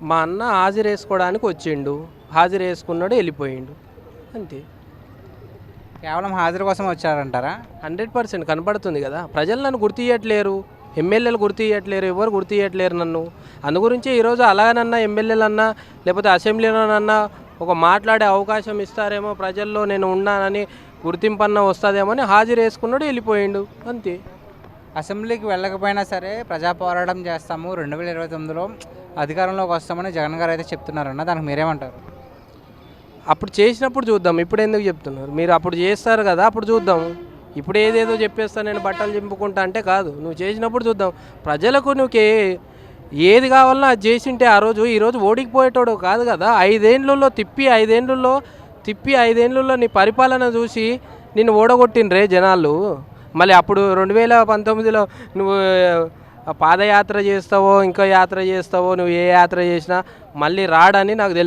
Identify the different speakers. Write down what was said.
Speaker 1: మా అన్న హాజరు వేసుకోవడానికి వచ్చిండు, హాజరు వేసుకున్నాడు, వెళ్ళిపోయిండు, అంతే.
Speaker 2: కేవలం హాజరు కోసం వచ్చారంటారా?
Speaker 1: 100% కనపడుతుంది కదా. ప్రజలు నన్ను గుర్తియట్లేరు, ఎమ్మెల్యేలు గుర్తియట్లేరు, ఎవరు గుర్తియట్లేరు నన్ను. అందుగురించి ఈరోజు అలాగనన్నా ఎమ్మెల్యేలన్నా లేకపోతే అసెంబ్లీలోనన్నా ఒక మాట్లాడే అవకాశం ఇస్తారేమో, ప్రజల్లో నేను ఉన్నానని గుర్తింపన్న వస్తుందేమో అని హాజరు వేసుకున్నాడు, వెళ్ళిపోయిండు, అంతే.
Speaker 2: అసెంబ్లీకి వెళ్ళకపోయినా సరే ప్రజా పోరాటం చేస్తాము, 2029లో అధికారంలోకి వస్తామని జగన్ గారు అయితే చెప్తున్నారన్న, దానికి మీరేమంటారు?
Speaker 1: అప్పుడు చేసినప్పుడు చూద్దాం, ఇప్పుడు ఎందుకు చెప్తున్నారు మీరు? అప్పుడు చేస్తారు కదా, అప్పుడు చూద్దాం. ఇప్పుడు ఏదేదో చెప్పేస్తా నేను బట్టలు చింపుకుంటా అంటే కాదు, నువ్వు చేసినప్పుడు చూద్దాం. ప్రజలకు నువ్వు ఏది కావాలన్నా అది చేసింటే ఆ రోజు ఈరోజు ఓడికిపోయేటోడు కాదు కదా. 5 ఏళ్ళలో తిప్పి నీ పరిపాలన చూసి నిన్ను ఓడగొట్టినరే జనాలు. మళ్ళీ అప్పుడు 2019లో నువ్వు పాదయాత్ర చేస్తావో ఇంకా యాత్ర చేస్తావో, నువ్వు ఏ యాత్ర చేసినా మళ్ళీ రాడని నాకు తెలుసు.